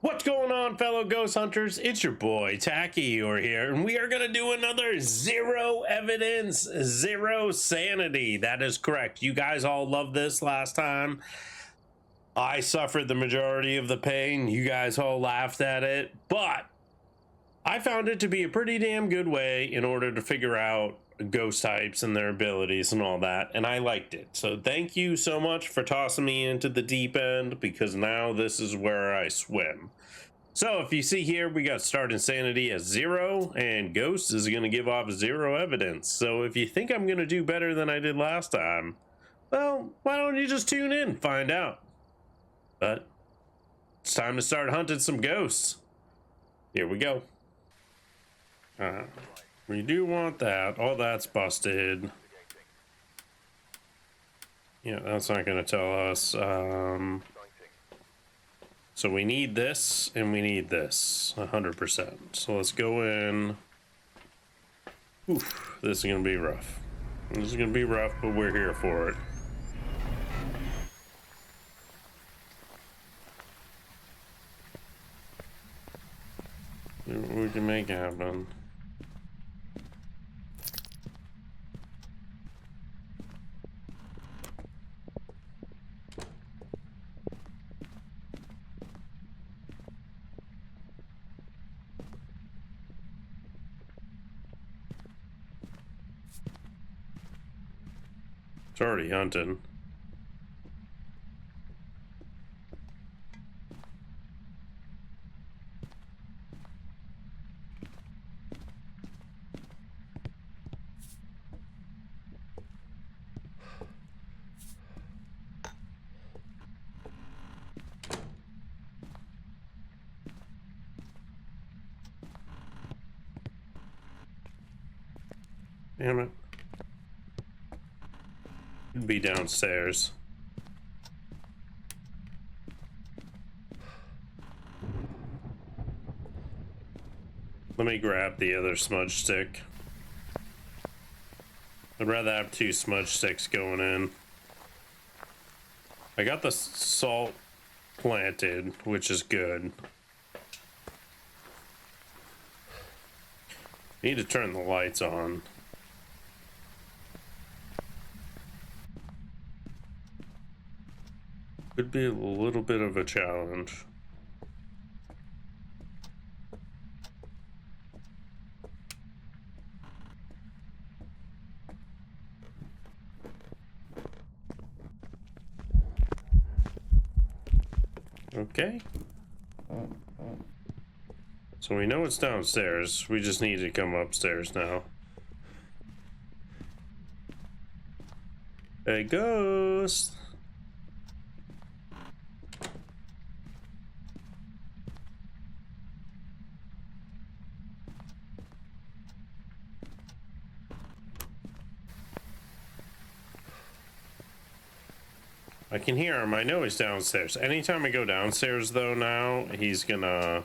What's going on, fellow ghost hunters? It's your boy Tacky or here, and we are going to do another zero evidence, zero sanity. That is correct. You guys all loved this last time. I suffered the majority of the pain. You guys all laughed at it, but I found it to be a pretty damn good way in order to figure out ghost types and their abilities and all that, and I liked it. So thank you so much for tossing me into the deep end, because now this is where I swim. So if you see here, we got start insanity as 0, and ghost is going to give off 0 evidence. So if you think I'm going to do better than I did last time, well, why don't you just tune in, find out. But it's time to start hunting some ghosts. Here we go. We do want that. Oh, that's busted. Yeah, that's not going to tell us. So we need this, and we need this, 100%. So let's go in. Oof, this is going to be rough. This is going to be rough, but we're here for it. We can make happen. It's already hunting. Damn it. It'd be downstairs. Let me grab the other smudge stick. I'd rather have 2 smudge sticks going in. I got the salt planted, which is good. Need to turn the lights on. Could be a little bit of a challenge. Okay. So we know it's downstairs. We just need to come upstairs now. Hey, ghost! I can hear him. I know he's downstairs. Anytime I go downstairs, though, now, he's gonna...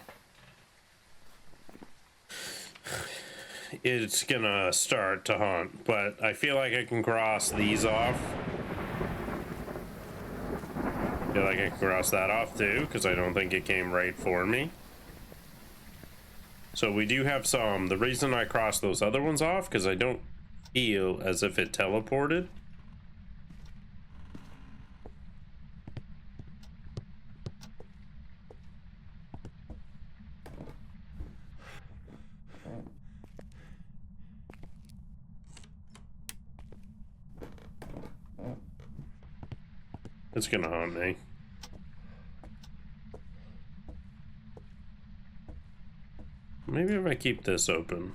It's gonna start to hunt, but I feel like I can cross these off. I feel like I can cross that off, too, because I don't think it came right for me. So we do have some. The reason I crossed those other ones off, because I don't feel as if it teleported. It's gonna haunt me. Maybe if I keep this open.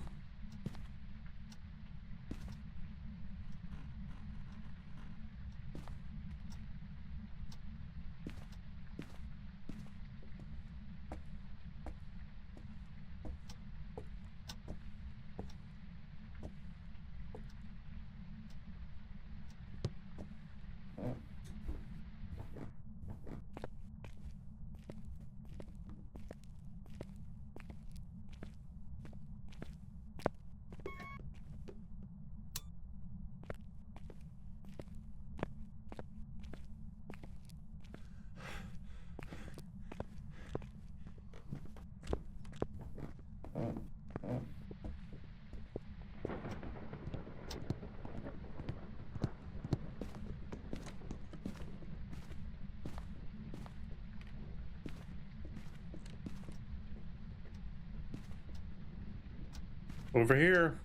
Over here.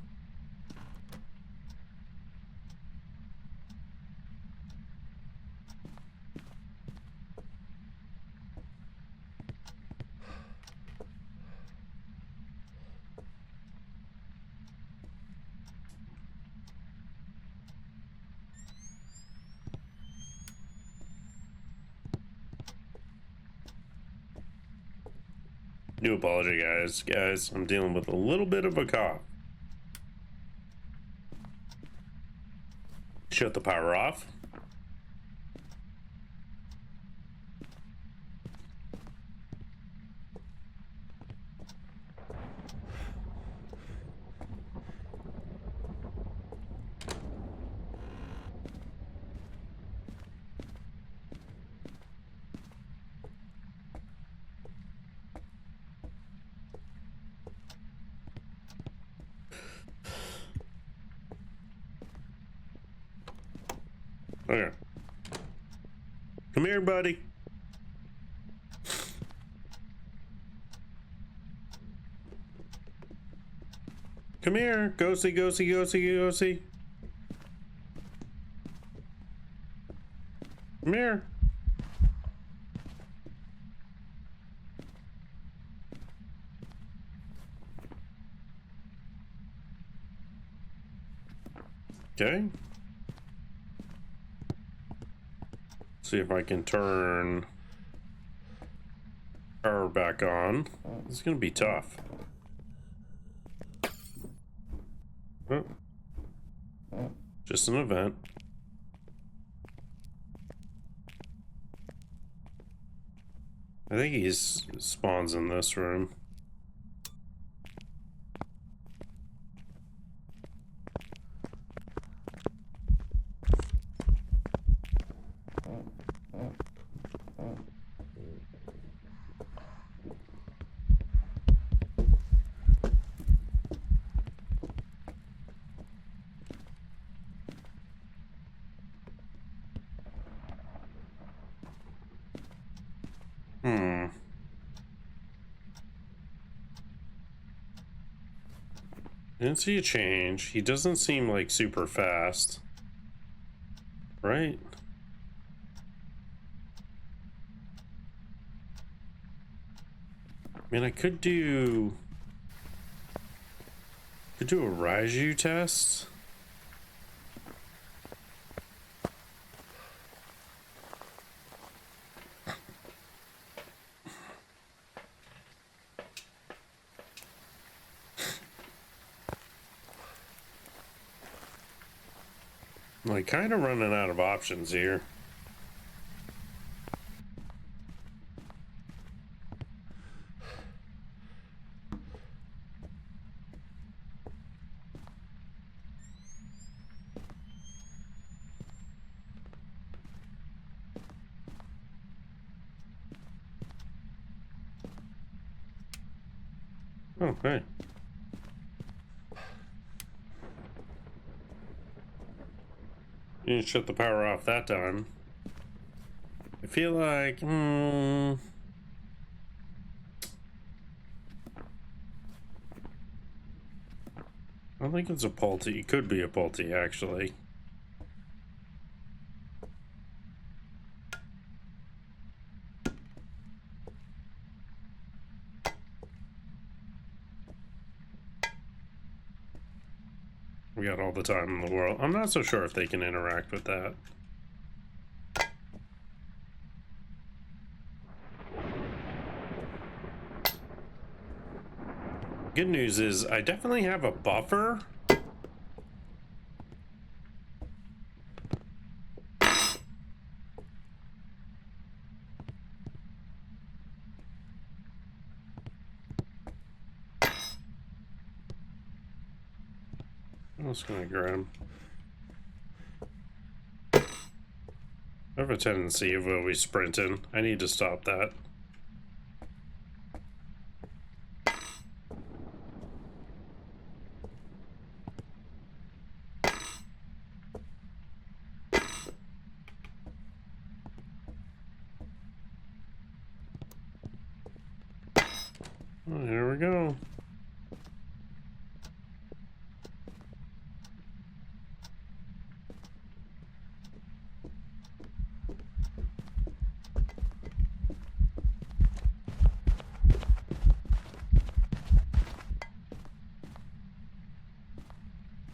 Do apologize, guys. I'm dealing with a little bit of a cough. Shut the power off. Okay. Come here, buddy. Come here. Go see, go see, go see, go see. Come here. Okay. See if I can turn power back on. It's gonna be tough. Oh. Just an event. I think he spawns in this room. Didn't see a change. He doesn't seem like super fast. Right? I mean, I could do a Raiju test. I'm like kind of running out of options here. Oh, hey. You didn't shut the power off that time. I feel like, I don't think it's a Pulte. It could be a Pulte, actually. We got all the time in the world. I'm not so sure if they can interact with that. Good news is I definitely have a buffer. I'm just gonna grab. I have a tendency of always sprinting. I need to stop that. Oh, here we go.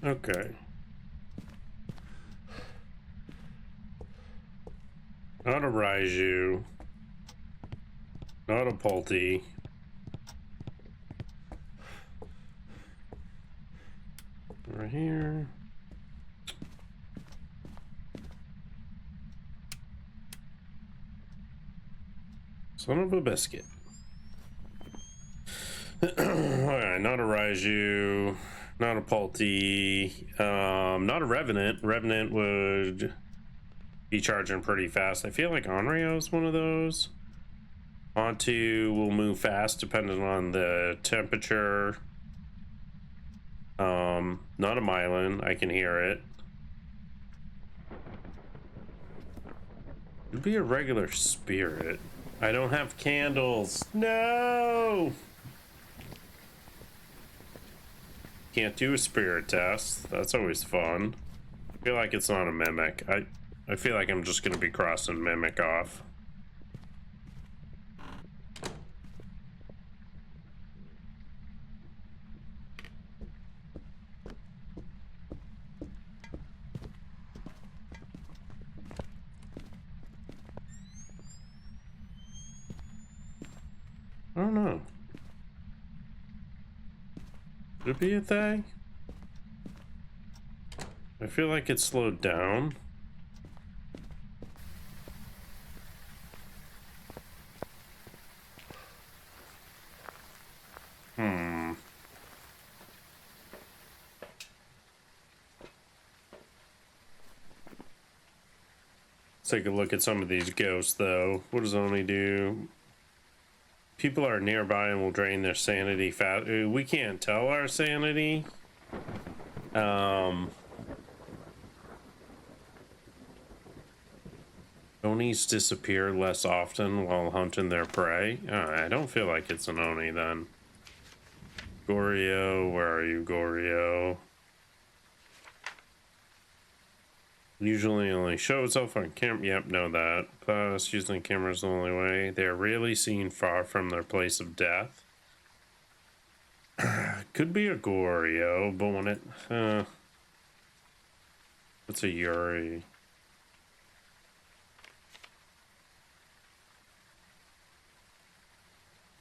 Okay. Not a Raiju. Not a Pulti. Right here. Son of a biscuit. Alright, not a Raiju. Not a Pulti. Not a Revenant. Revenant would be charging pretty fast. I feel like Onryo is one of those. Onto will move fast depending on the temperature. Not a Mylan. I can hear it. It'd be a regular spirit. I don't have candles. No! Can't do a spirit test. That's always fun. I feel like it's not a mimic. I feel like I'm just gonna be crossing mimic off. I don't know. Could it be a thing? I feel like it slowed down. Let's take a look at some of these ghosts, though. What does Oni do? People are nearby and will drain their sanity fast. We can't tell our sanity. Onis disappear less often while hunting their prey. I don't feel like it's an Oni then. Goryo, where are you, Goryo? Usually only show itself on camera. Yep, know that. Plus, using cameras the only way. They are rarely seen far from their place of death. Could be a Goryo, but when it... what's a Yuri?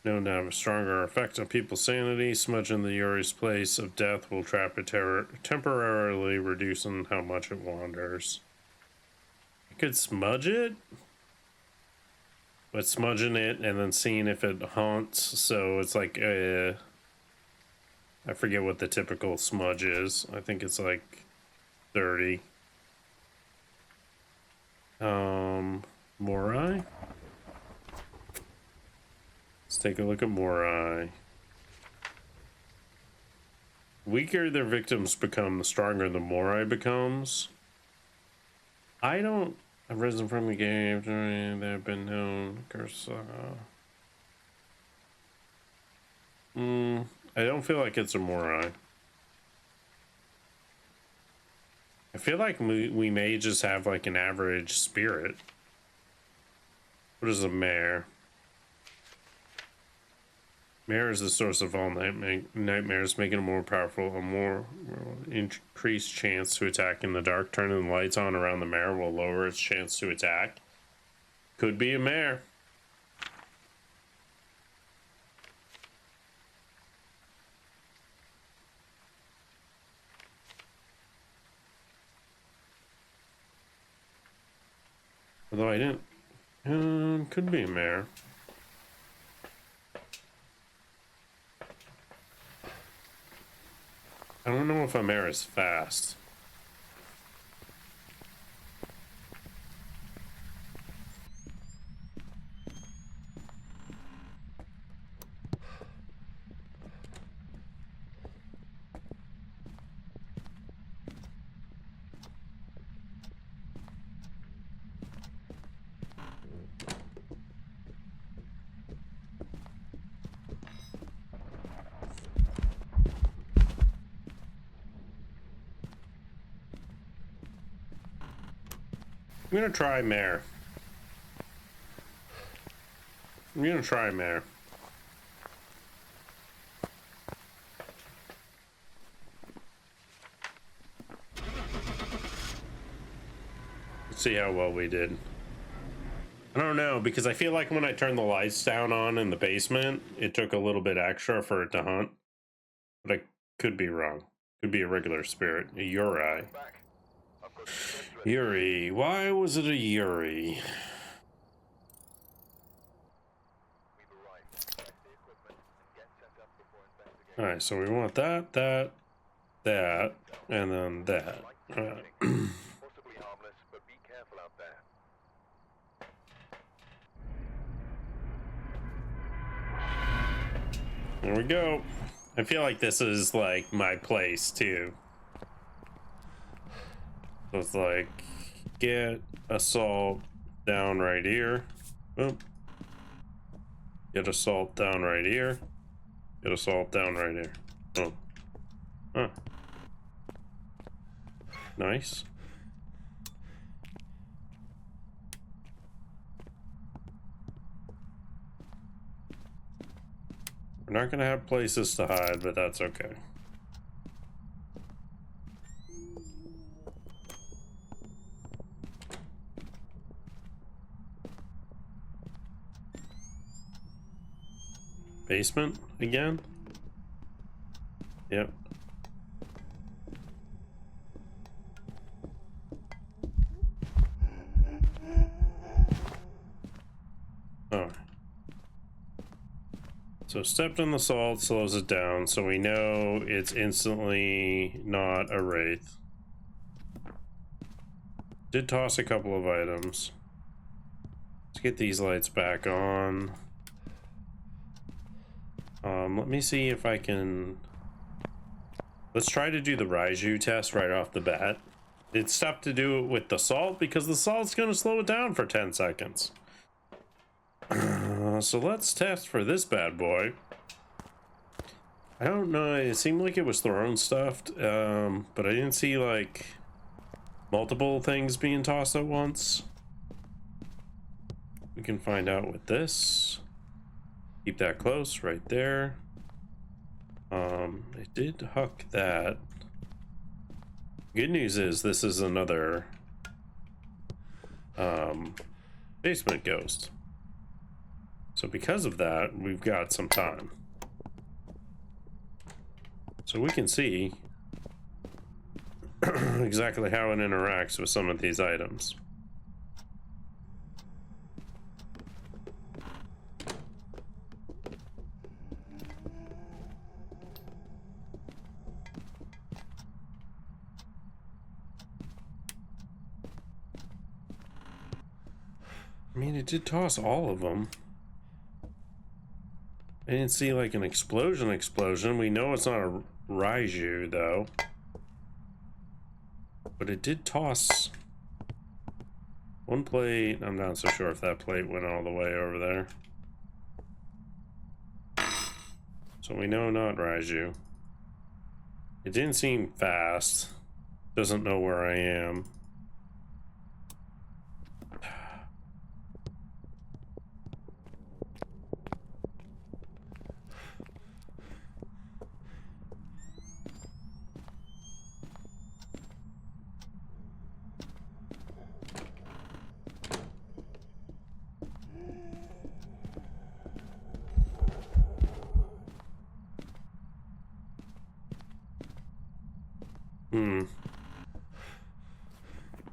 Known to have a stronger effect on people's sanity. Smudging the Yuri's place of death will trap it temporarily, reducing how much it wanders. I could smudge it? But smudging it and then seeing if it haunts, so it's like I forget what the typical smudge is. I think it's like 30. Morai? Let's take a look at Morai. Weaker their victims become, the stronger the Morai becomes. I don't have risen from the game. They have been known. Curse. I don't feel like it's a Morai. I feel like we may just have like an average spirit. What is a mare? Mare is the source of all nightmares, making it more powerful, a more increased chance to attack in the dark. Turning the lights on around the mare will lower its chance to attack. Could be a mare. Although I didn't. Could be a mare. I don't know if a mare is fast. I'm gonna try mare. I'm gonna try mare. See how well we did. I don't know, because I feel like when I turned the lights down on in the basement, it took a little bit extra for it to hunt. But I could be wrong. Could be a regular spirit. A Yuri. Yuri. Why was it a Yuri? Alright, so we want that, that, that, and then that. There we go. I feel like this is like my place too. So it's like, get assault down right here. Boom. Get assault down right here. Get assault down right here. Oh. Huh. Nice. We're not gonna have places to hide, but that's okay. Basement again? Yep. Oh. So stepped in the salt slows it down, so we know it's instantly not a wraith. Did toss a couple of items. Let's get these lights back on. Let me see if I can... Let's try to do the Raiju test right off the bat. It's tough to do it with the salt because the salt's going to slow it down for 10 seconds. So let's test for this bad boy. I don't know, it seemed like it was thrown stuffed, but I didn't see like multiple things being tossed at once. We can find out with this. Keep that close right there. It did huck that. Good news is this is another basement ghost. So because of that, we've got some time. So we can see exactly how it interacts with some of these items. I mean, it did toss all of them. I didn't see like an explosion. We know it's not a Raiju though. But it did toss one plate. I'm not so sure if that plate went all the way over there. So we know not Raiju. It didn't seem fast. Doesn't know where I am.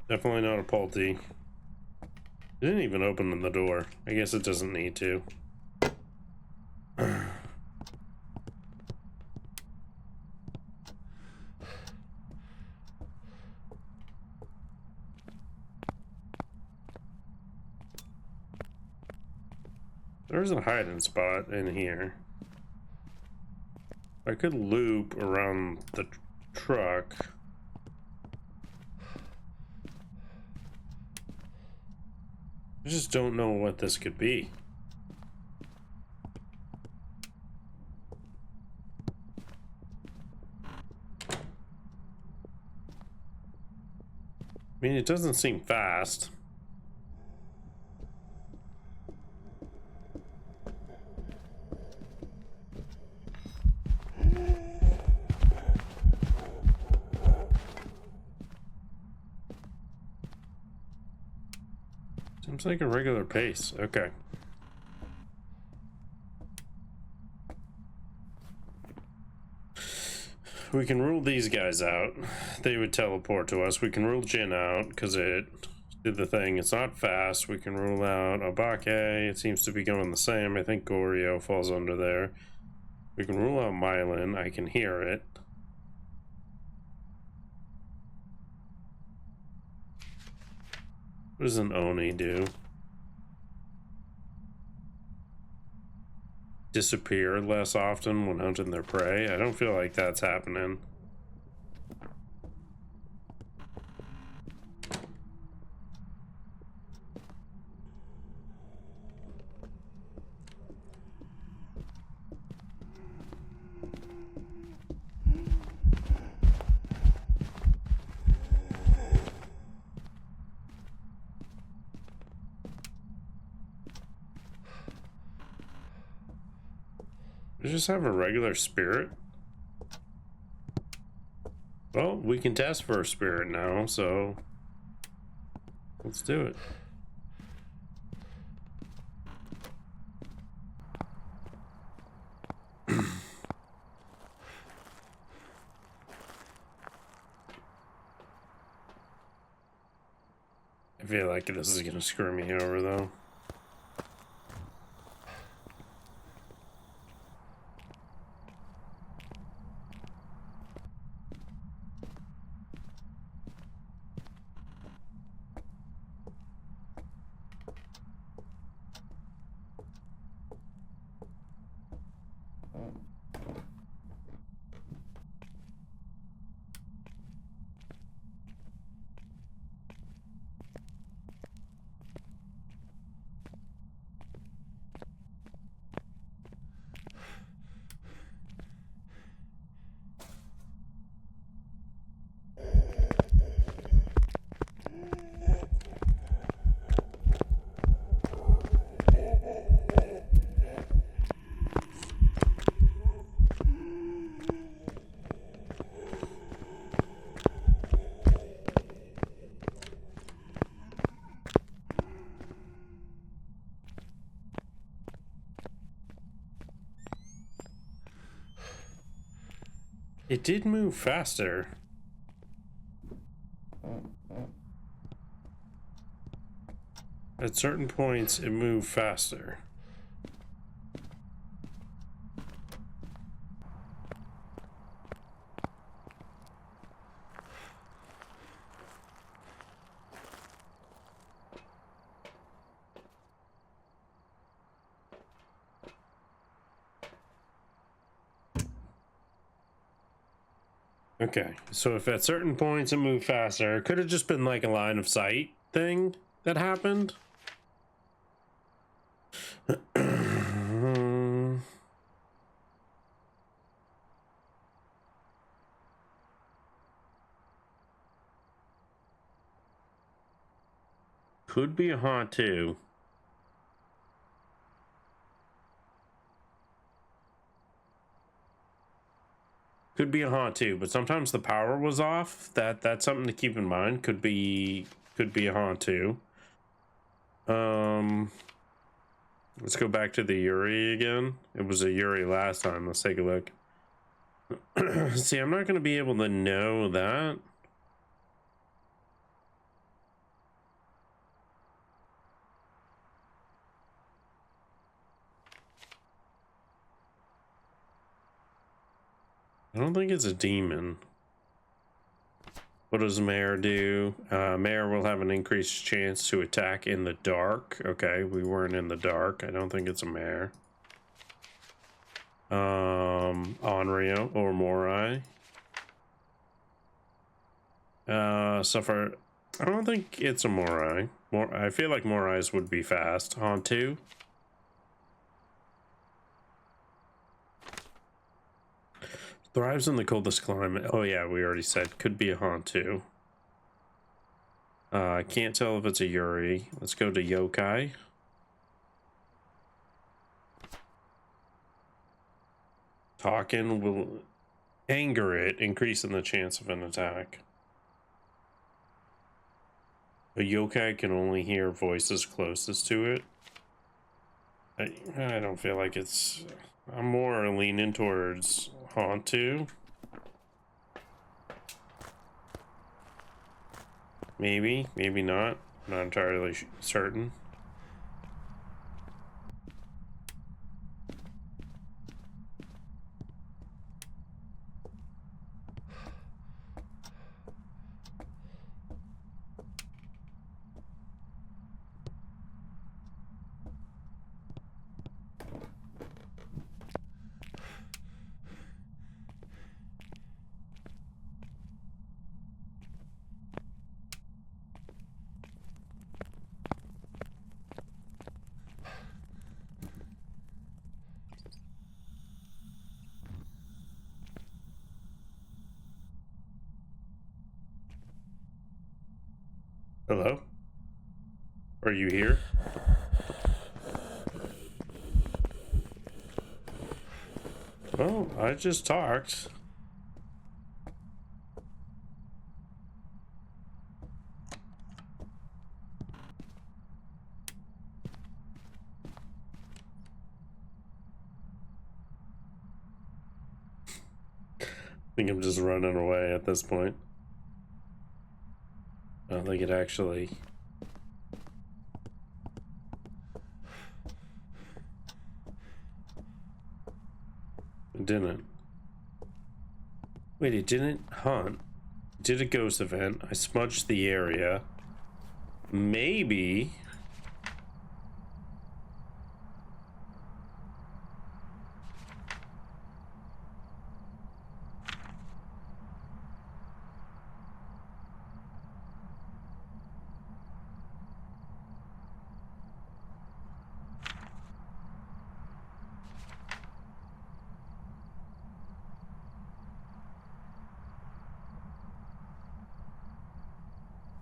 Definitely not a Pulty. It didn't even open the door. I guess it doesn't need to. There's a hiding spot in here. I could loop around the truck. I just don't know what this could be. I mean, it doesn't seem fast. Looks like a regular pace. Okay. We can rule these guys out. They would teleport to us. We can rule Jin out because it did the thing. It's not fast. We can rule out Obake. It seems to be going the same. I think Goryo falls under there. We can rule out Myelin. I can hear it. What does an Oni do? Disappear less often when hunting their prey? I don't feel like that's happening. We just have a regular spirit? Well, we can test for a spirit now, so let's do it. I feel like this is gonna screw me over though. It did move faster. At certain points, it moved faster. Okay, so if at certain points it moved faster, it could have just been like a line of sight thing that happened. Could be a haunt too. Could be a haunt too, but sometimes the power was off. That's something to keep in mind. Could be a haunt too. Let's go back to the Yuri again. It was a Yuri last time. Let's take a look. See, I'm not going to be able to know that. I don't think it's a demon. What does Mare do? Mare will have an increased chance to attack in the dark. Okay, we weren't in the dark. I don't think it's a Mare. Onryo or Morai. Suffer. I don't think it's a Morai. I feel like Morai's would be fast. Haunt 2. Thrives in the coldest climate. Oh yeah, we already said could be a haunt too. I can't tell if it's a Yuri. Let's go to Yokai. Talking will anger it, increasing the chance of an attack. A yokai can only hear voices closest to it. I don't feel like it's... I'm more leaning towards Hantu. Maybe, maybe not. Not entirely certain. Hello? Are you here? Well, I just talked. I think I'm just running away at this point. I don't think it actually... It didn't. Wait, it didn't hunt. It did a ghost event. I smudged the area. Maybe...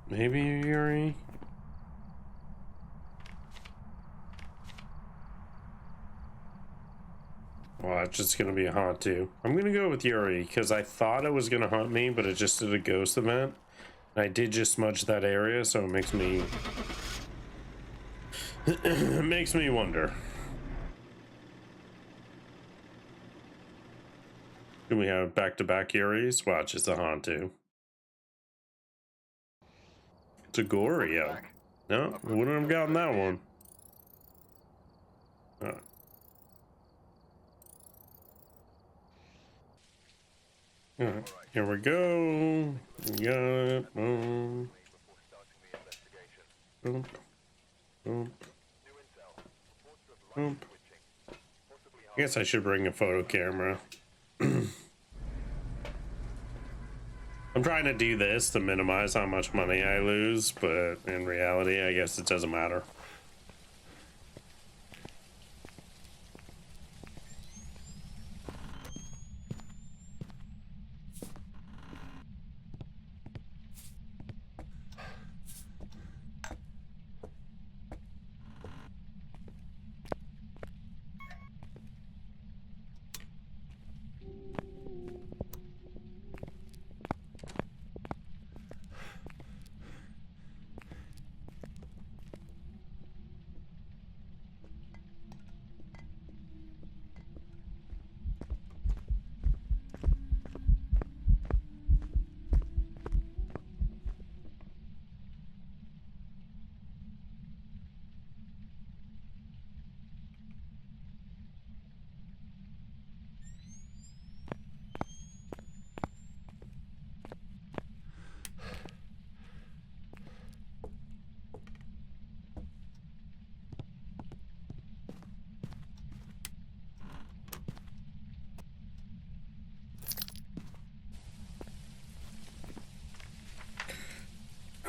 Maybe Yuri? Well, it's just gonna be a haunt too. I'm gonna go with Yuri because I thought it was gonna hunt me, but it just did a ghost event. And I did just smudge that area, so it makes me it makes me wonder. Do we have back-to-back Yuris? Watch, it's a haunt too. It's a Goryo. No, we wouldn't have gotten that one. Alright, here we go. We got it. Boom. Boom. Boom. Boom. I guess I should bring a photo camera. I'm trying to do this to minimize how much money I lose, but in reality, I guess it doesn't matter.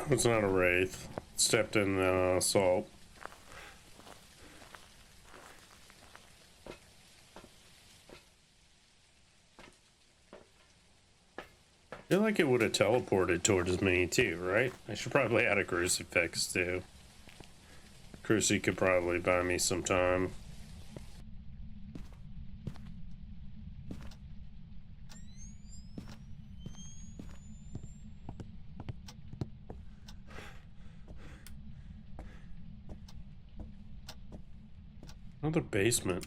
It's not a wraith. Stepped in salt. I feel like it would have teleported towards me too, right? I should probably add a crucifix too. Cruci could probably buy me some time. Another basement.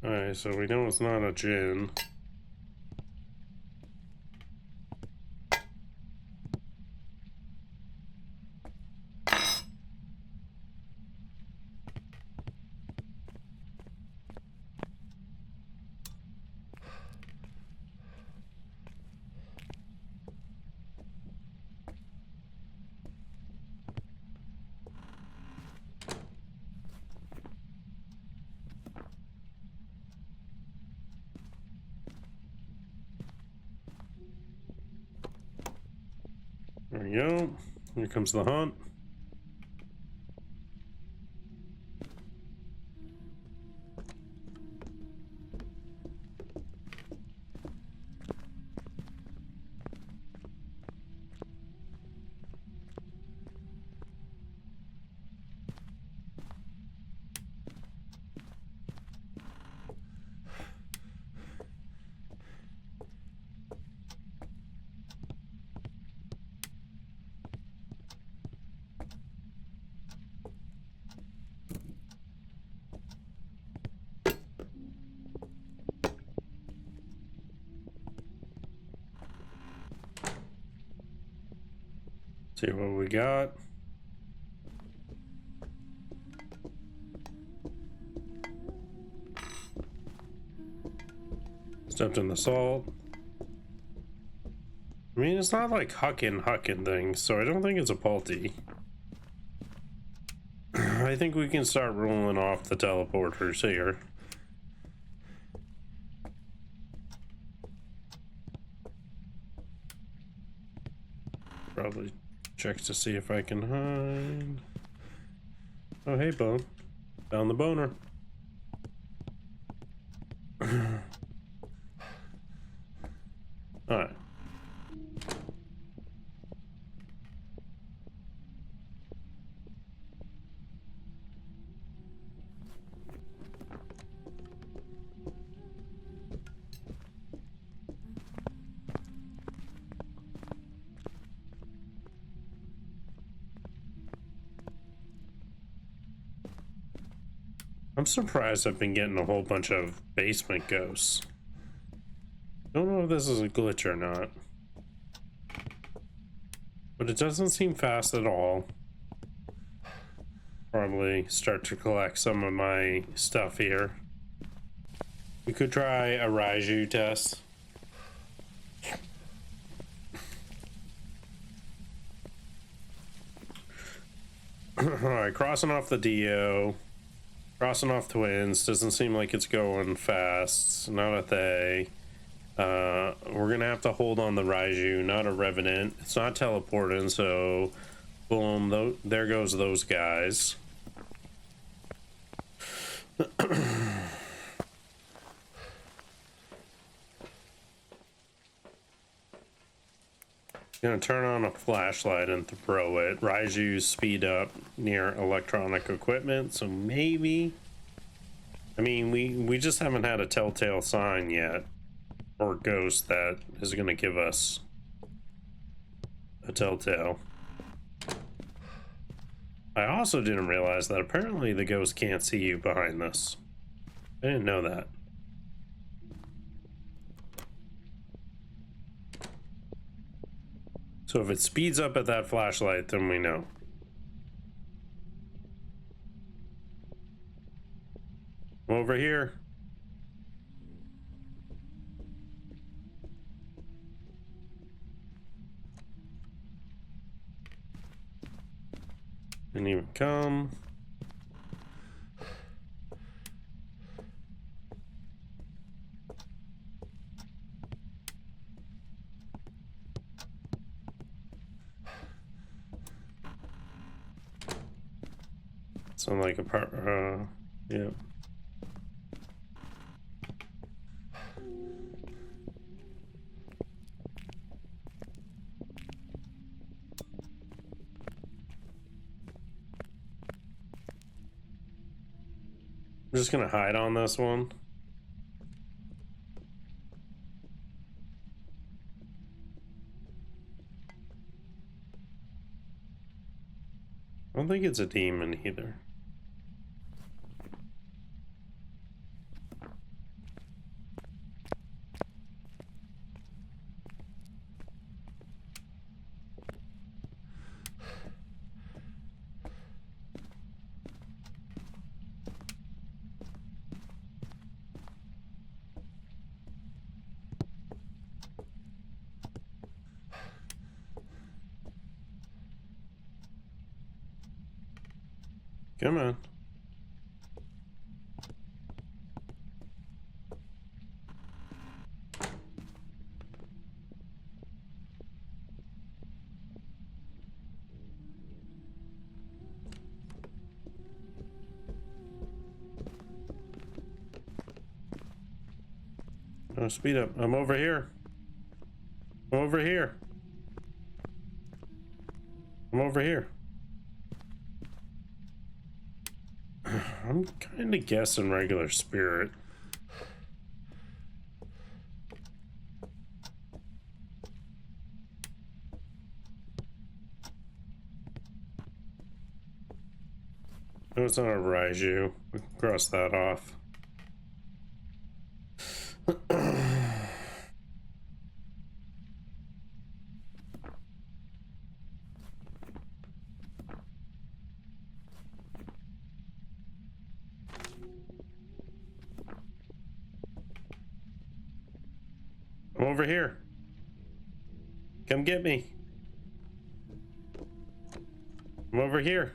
Alright, so we know it's not a gin. There we go. Here comes the hunt. See what we got. Stepped in the salt. I mean, it's not like hucking things, so I don't think it's a Palti. I think we can start rolling off the teleporters here. Probably check to see if I can hide. Oh, hey, Bone. Found the boner. Alright. I'm surprised I've been getting a whole bunch of basement ghosts. Don't know if this is a glitch or not. But it doesn't seem fast at all. Probably start to collect some of my stuff here. We could try a Raiju test. Alright, crossing off the Dio. Crossing off twins. Doesn't seem like it's going fast. Not a Thay. We're gonna have to hold on the Raiju, not a Revenant. It's not teleporting, so boom, there goes those guys. Gonna turn on a flashlight and throw it. Raiju's speed up near electronic equipment, so maybe. I mean, we just haven't had a telltale sign yet, or ghost that is gonna give us a telltale. I also didn't realize that apparently the ghost can't see you behind this. I didn't know that. So if it speeds up at that flashlight, then we know. Over here. Didn't even come. Sound like a part, yeah. I'm just gonna hide on this one. I don't think it's a demon either. Come on. Oh, speed up. I'm over here. I'm over here. I'm over here. I'm kind of guessing regular spirit. No, it's not a Raiju. We can cross that off. I'm over here. Come get me. I'm over here.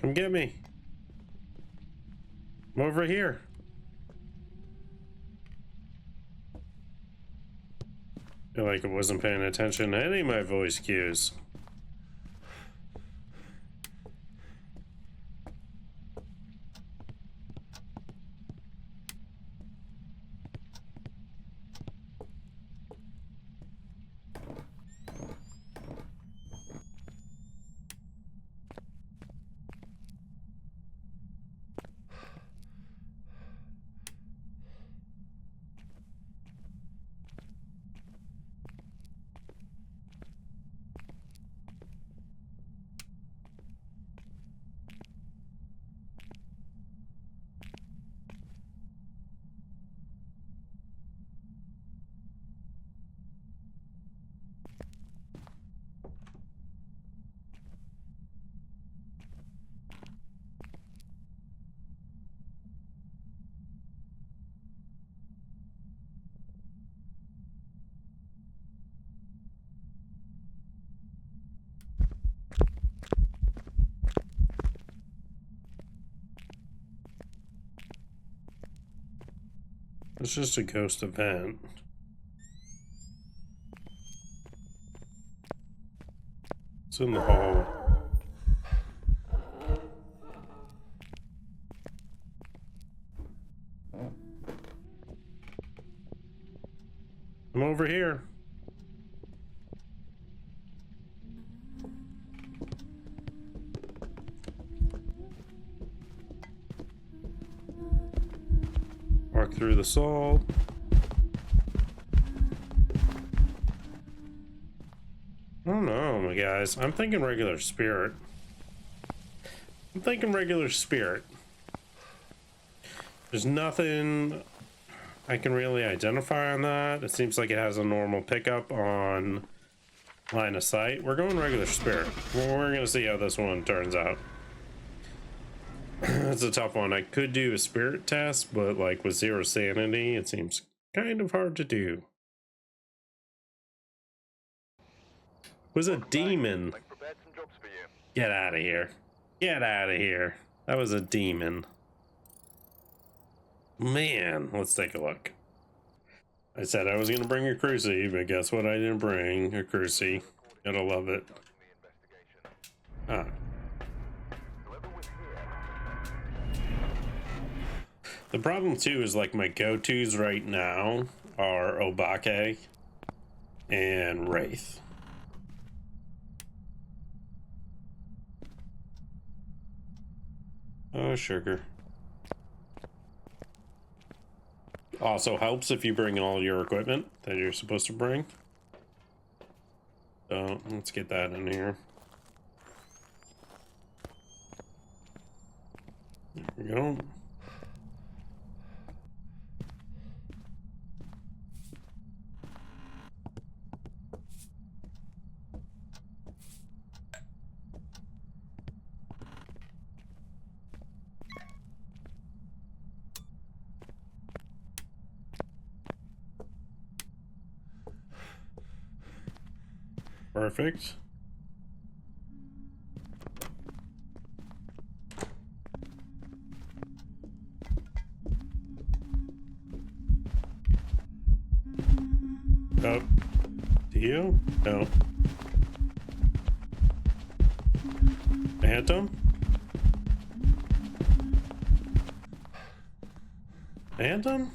Come get me. I'm over here. I feel like I wasn't paying attention to any of my voice cues. It's just a ghost event. It's in the hall. I'm over here. Walk through the salt. I don't know, guys. I'm thinking regular spirit. I'm thinking regular spirit. There's nothing I can really identify on that. It seems like it has a normal pickup on line of sight. We're going regular spirit. We're gonna see how this one turns out. It's a tough one. I could do a spirit test, but like with 0 sanity, it seems kind of hard to do. Was a demon. Get out of here. Get out of here. That was a demon. Man, let's take a look. I said I was going to bring a crucie, but guess what I didn't bring? A crucie. Gotta love it. Ah. The problem too is like my go-tos right now are Obake and Wraith. Oh, sugar. Also helps if you bring all your equipment that you're supposed to bring. So let's get that in here. There we go. Perfect. Oh, do you? No. Phantom? Phantom?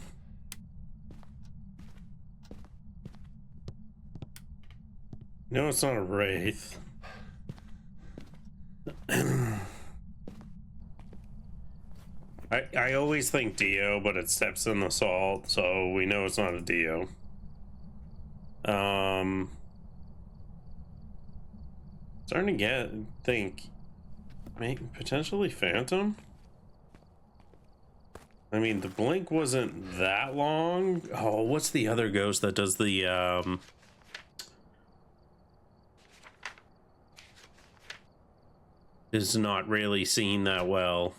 No, it's not a wraith. I always think Dio, but it steps in the salt, so we know it's not a Dio. Starting to think maybe potentially Phantom. I mean, the blink wasn't that long. Oh, what's the other ghost that does the is not really seen that well?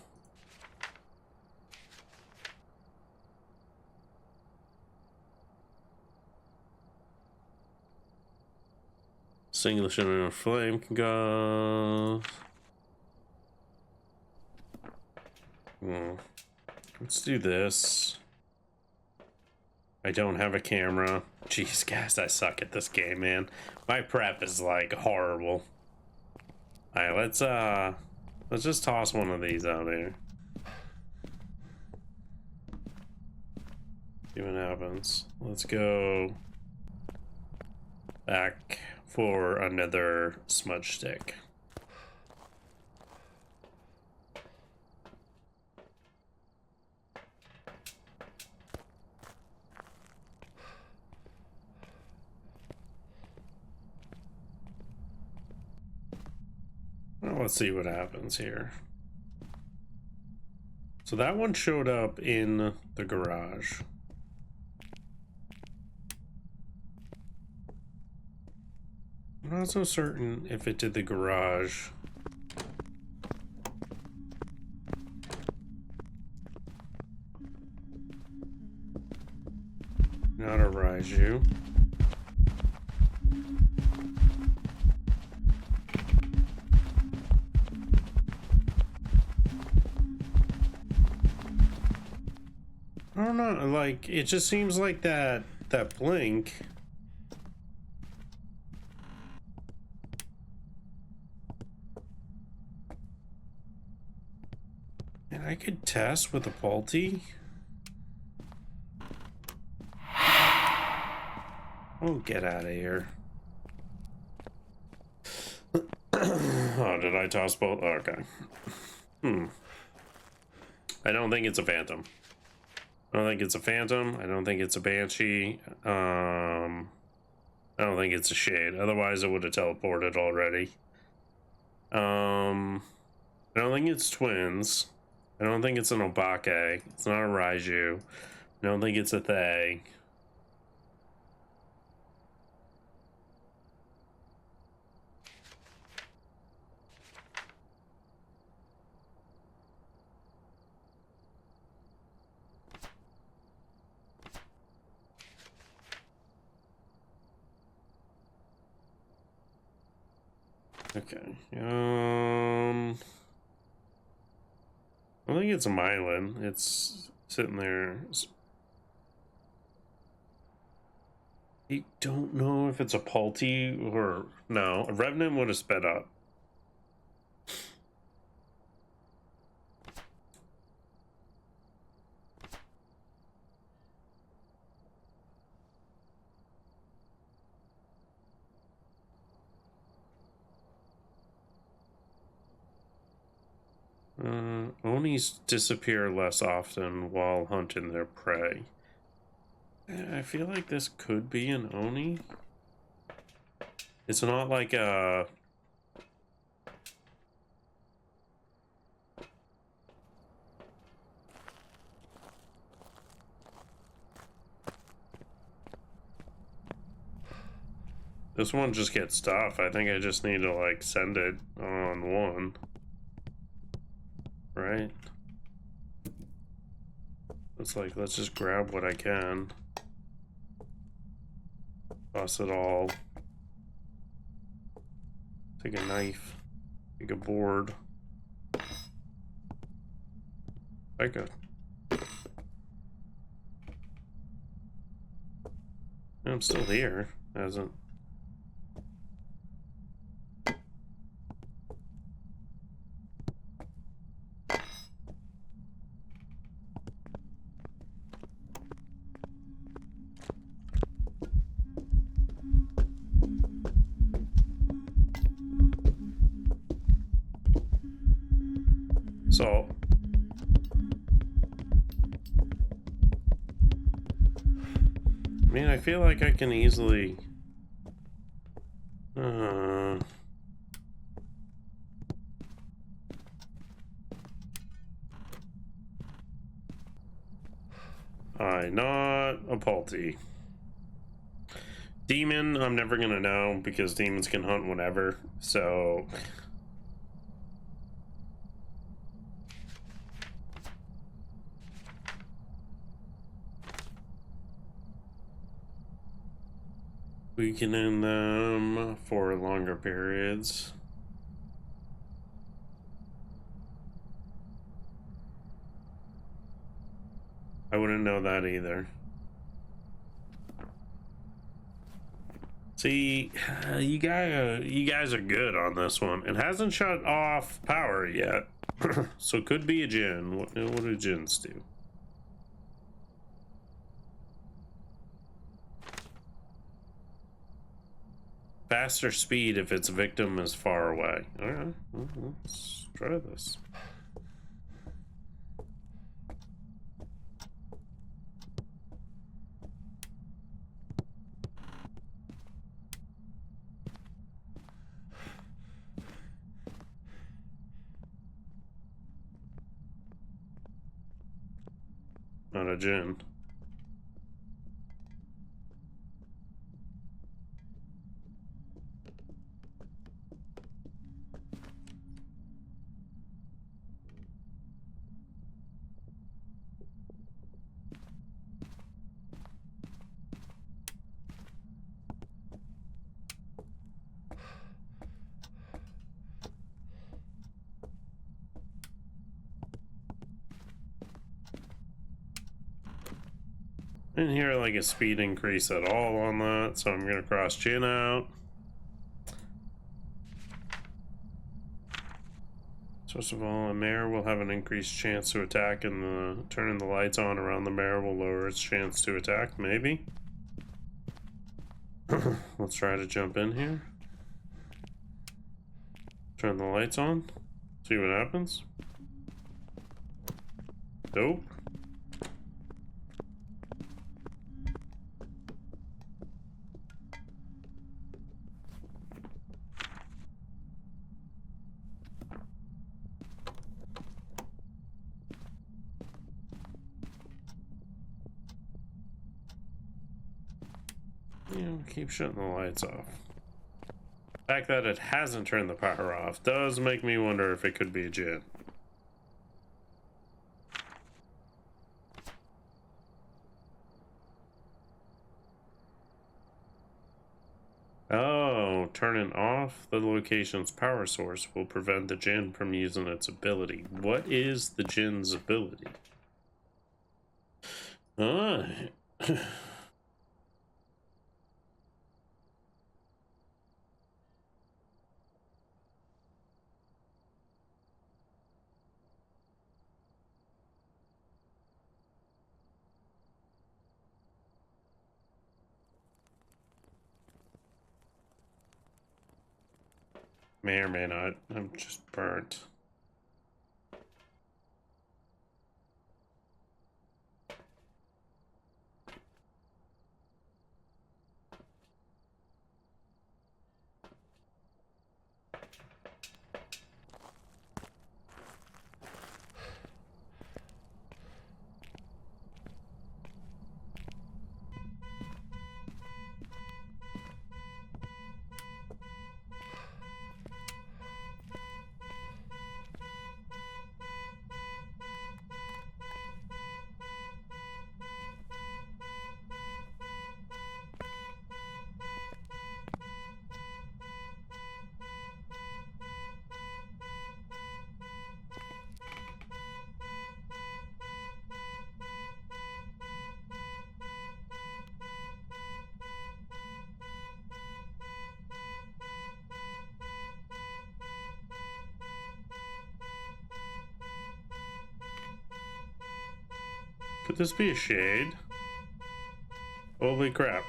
Extinguishing in a flame can go. Let's do this. I don't have a camera. Jeez, guys, I suck at this game, man. My prep is like horrible. All right, let's just toss one of these out here. See what happens. Let's go back for another smudge stick. Well, let's see what happens here. So that one showed up in the garage. I'm not so certain if it did the garage. Not a Raiju. I don't know, like, it just seems like that blink. And I could test with a Palti. Oh, get out of here. Oh, did I toss both? Oh, okay. I don't think it's a Phantom. I don't think it's a Phantom. I don't think it's a Banshee. I don't think it's a Shade. Otherwise, it would have teleported already. I don't think it's twins. I don't think it's an Obake. It's not a Raiju. I don't think it's a Thay. Okay. I don't think it's a Mylan. It's sitting there. I don't know if it's a Palti or no. A Revenant would have sped up. Onis disappear less often while hunting their prey. I feel like this could be an Oni. It's not like a... This one just gets stuff. I think I just need to, like, send it on one. Right? It's like, let's just grab what I can. Toss it all. Take a knife. Take a board. Like a... I'm still here. Hasn't... So... I mean, I feel like I can easily... not a Palti. Demon, I'm never gonna know because demons can hunt whenever, so... Weakening them for longer periods. I wouldn't know that either. See, you guys are good on this one. It hasn't shut off power yet, so it could be a djinn. What do djinns do? Faster speed if its victim is far away. All right, well, let's try this. Not a djinn. Didn't hear like a speed increase at all on that, so I'm gonna cross djinn out. First of all, a mare will have an increased chance to attack, and turning the lights on around the mare will lower its chance to attack, maybe. Let's try to jump in here. Turn the lights on. See what happens. Nope. Keep shutting the lights off. The fact that it hasn't turned the power off does make me wonder if it could be a djinn. Oh, turning off the location's power source will prevent the djinn from using its ability. What is the djinn's ability? May or may not. I'm just burnt. Could this be a shade? Holy crap.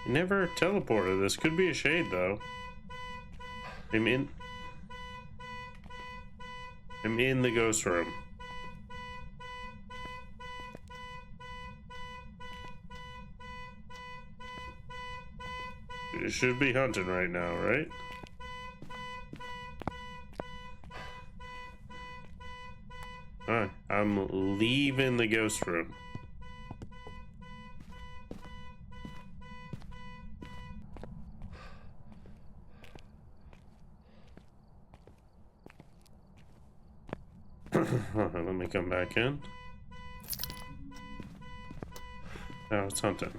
He never teleported. This could be a shade, though. I'm in the ghost room. It should be hunting right now, right? Alright, I'm leaving the ghost room. Let me come back in. Now it's hunting.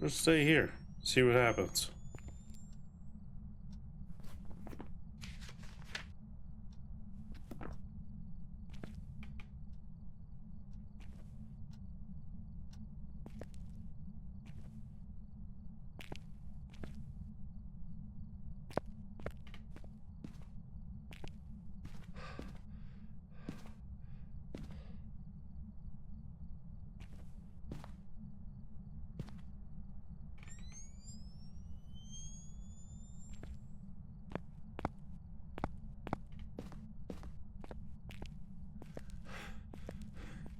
Let's stay here, see what happens.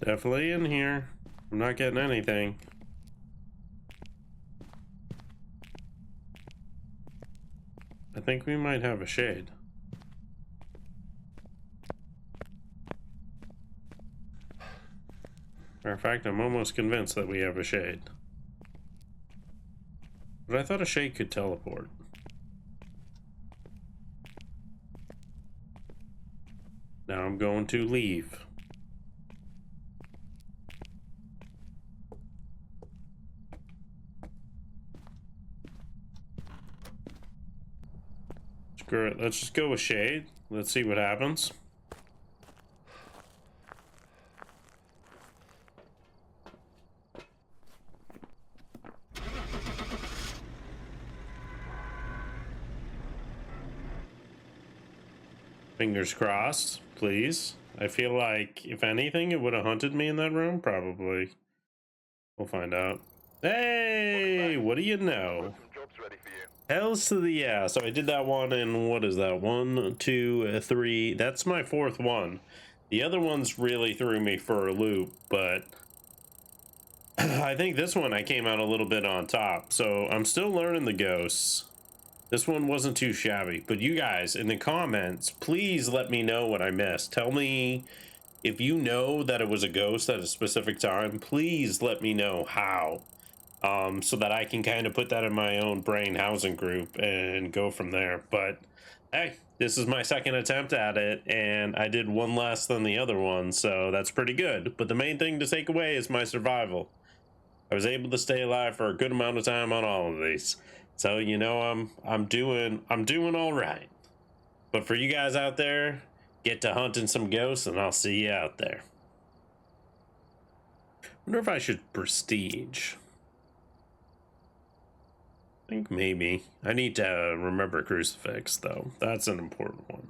Definitely in here. I'm not getting anything. I think we might have a shade. Matter of fact, I'm almost convinced that we have a shade. But I thought a shade could teleport. Now I'm going to leave. Screw it, let's just go with shade. Let's see what happens. Fingers crossed, please. I feel like, if anything, it would have hunted me in that room. Probably. We'll find out. Hey, what do you know? Hells to the yeah. So I did that one in, what is that? 1, 2, 3. That's my 4th one. The other ones really threw me for a loop, but I think this one I came out a little bit on top. So I'm still learning the ghosts. This one wasn't too shabby, but you guys in the comments, please let me know what I missed. Tell me if you know that it was a ghost at a specific time. Please let me know how, so that I can kind of put that in my own brain housing group and go from there. But hey, this is my 2nd attempt at it, and I did one less than the other one, so that's pretty good. But the main thing to take away is my survival. I was able to stay alive for a good amount of time on all of these. So, you know, I'm doing all right. But for you guys out there, get to hunting some ghosts, and I'll see you out there. Wonder if I should prestige. think maybe. I need to remember crucifix, though. That's an important one.